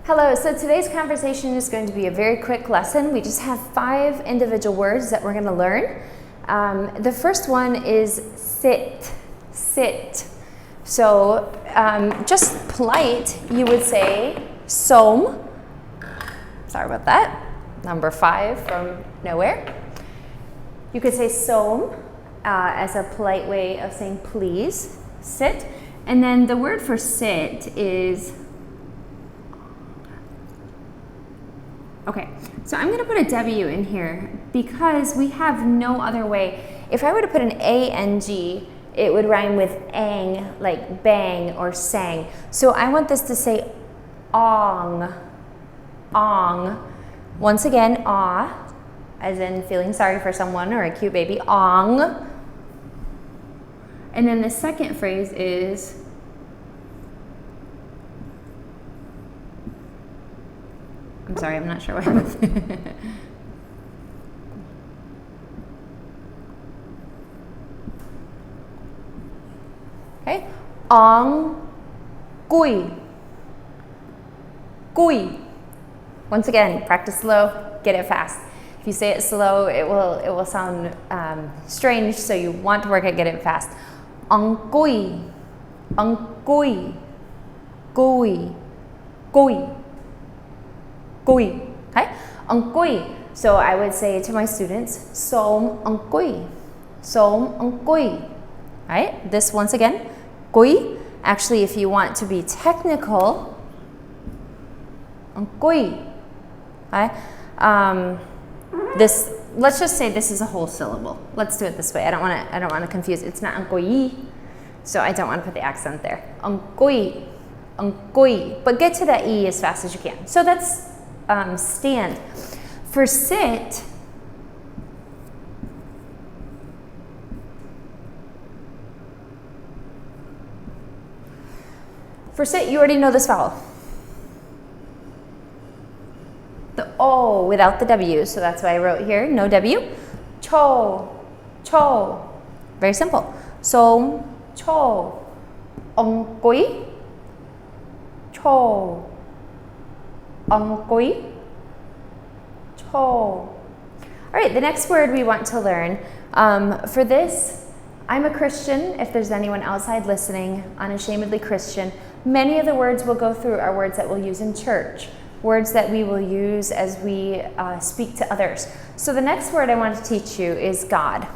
Hello, so today's conversation is going to be a very quick lesson. We just have 5 individual words that we're going to learn. The first one is sit, sit. So just polite, you would say som. Sorry about that. Number 5 from nowhere. You could say som as a polite way of saying please, sit. And then the word for sit is, okay, so I'm going to put a W in here because we have no other way. If I were to put an A-N-G, it would rhyme with ang, like bang or sang. So I want this to say ong, ong. Once again, ah, as in feeling sorry for someone or a cute baby, ong. And then the second phrase is I'm sorry, I'm not sure what happened. Okay, ong kui, kui. Once again, practice slow, get it fast. If you say it slow, it will sound strange, so you want to work at get it fast. Ong kui, kui, kui, kui. Kui, okay? Ang kui. So I would say to my students, som ang kui, som ang kui. Right? This once again, kui. Actually, if you want to be technical, ang kui. Okay? This. Let's just say this is a whole syllable. Let's do it this way. I don't want to confuse. It's not ang kui, so I don't want to put the accent there. Ang kui, ang kui. But get to that e as fast as you can. So that's stand. For sit, you already know this vowel. The O without the W, so that's why I wrote here, no W. Cho, cho. Very simple. So, cho. Ong kui, cho. Ong kui, cho. All right, the next word we want to learn. For this, I'm a Christian. If there's anyone outside listening, unashamedly Christian. Many of the words we'll go through are words that we'll use in church, words that we will use as we speak to others. So the next word I want to teach you is God.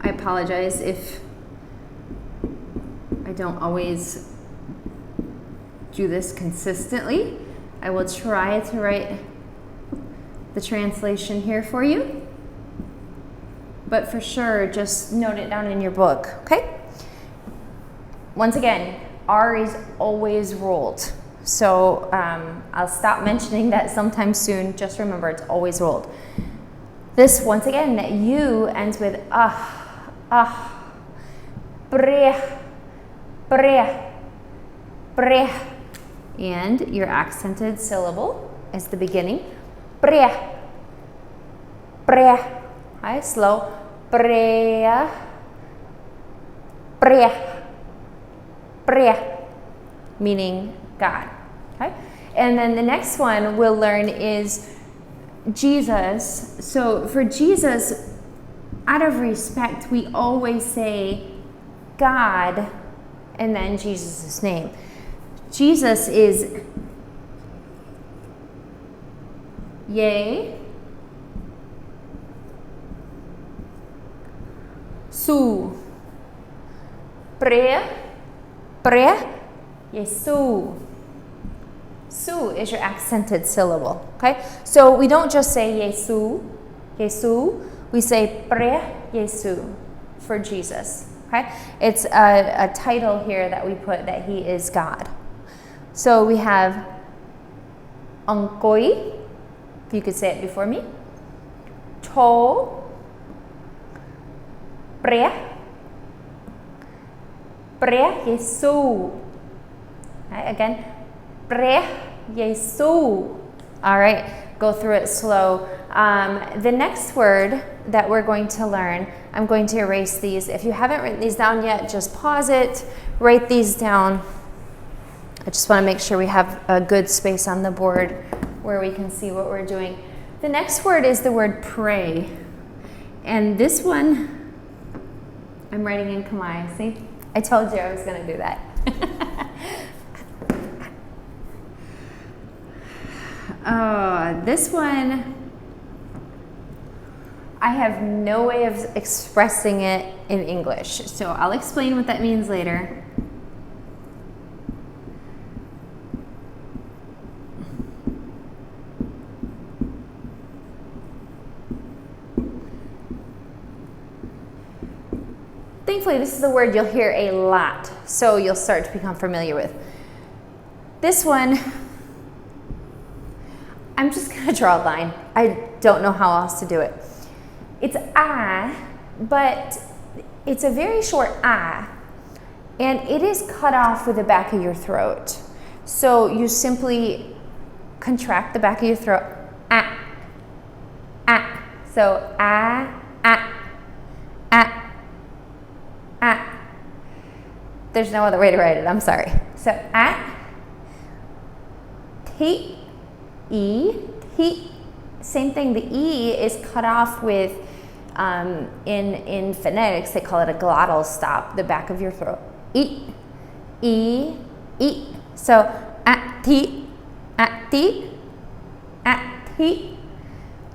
I apologize if I don't always do this consistently. I will try to write the translation here for you. But for sure, just note it down in your book, okay? Once again, R is always rolled. So I'll stop mentioning that sometime soon. Just remember, it's always rolled. This, once again, that U ends with breh, breh, breh. And your accented syllable is the beginning. Breh, breh. Okay, slow. Breh, breh, breh, meaning God. Okay? And then the next one we'll learn is Jesus. So for Jesus, out of respect, we always say God and then Jesus' name. Jesus is Ye Su. Pre, Yesu. Su is your accented syllable. Okay? So we don't just say Yesu, Yesu. We say pre Yesu for Jesus. Okay? It's a title here that we put that he is God. So we have Angkoi, if you could say it before me. Cho, pre Yesu. Okay, again, pre Yesu. All right, go through it slow. The next word that we're going to learn, I'm going to erase these. If you haven't written these down yet, just pause it, write these down. I just want to make sure we have a good space on the board where we can see what we're doing. The next word is the word pray. And this one, I'm writing in Khmer, see? I told you I was going to do that. This one, I have no way of expressing it in English, so I'll explain what that means later. Thankfully, this is a word you'll hear a lot, so you'll start to become familiar with. This one, I'm just going to draw a line. I don't know how else to do it. It's ah, but it's a very short ah, and it is cut off with the back of your throat. So you simply contract the back of your throat, ah, ah. So ah, ah, ah, ah. There's no other way to write it, I'm sorry. So ah, T, E, T. Same thing, the E is cut off with, in phonetics, they call it a glottal stop, the back of your throat. E, E, E. So, ati, ati, ati.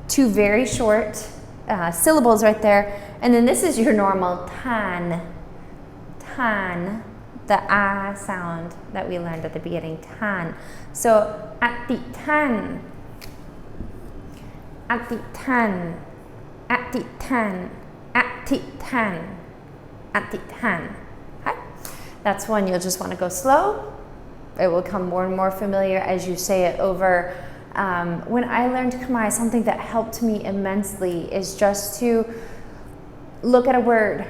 Two very short syllables right there. And then this is your normal tan, tan, the ah sound that we learned at the beginning, tan. So, ati tan, ati tan, ati tan, ati tan, ati tan. Okay? That's one you'll just want to go slow. It will become more and more familiar as you say it over. When I learned Khmer, something that helped me immensely is just to look at a word,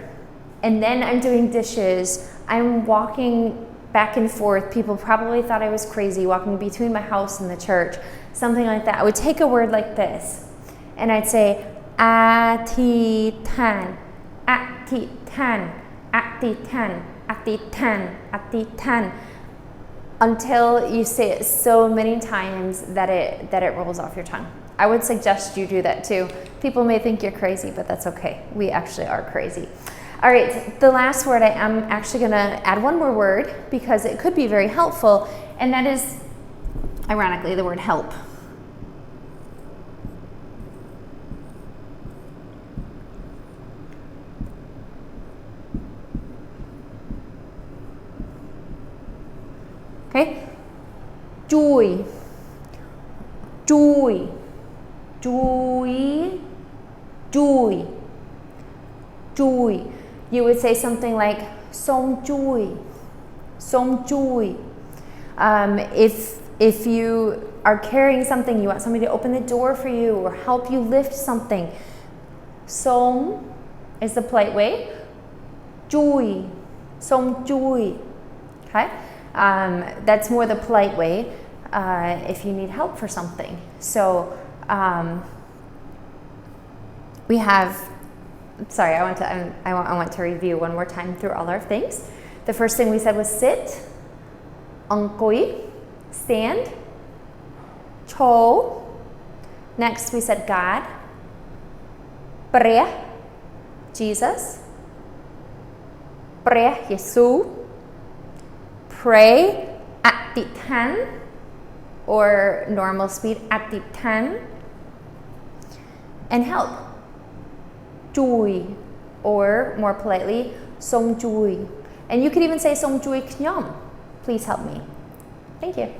and then I'm doing dishes, I'm walking back and forth. People probably thought I was crazy walking between my house and the church, something like that. I would take a word like this, and I'd say, ati tan, ati tan, ati tan, ati tan, ati tan, until you say it so many times that it rolls off your tongue. I would suggest you do that too. People may think you're crazy, but that's okay. We actually are crazy. All right, the last word, I am actually going to add one more word because it could be very helpful, and that is, ironically, the word help. Okay? Chui, chui, chui, chui, chui. You would say something like som chui, som chui. If you are carrying something, you want somebody to open the door for you or help you lift something, som is the polite way. Chui, som chui. Okay? That's more the polite way if you need help for something. So we have, sorry, I want to review one more time through all our things. The first thing we said was sit, angkoi, stand, cho. Next we said God, Preh, Jesus, Preh, Yesu. Pray, atitan, or normal speed, atitan, and help, chui, or more politely, som chui. And you could even say som chui knyom, please help me. Thank you.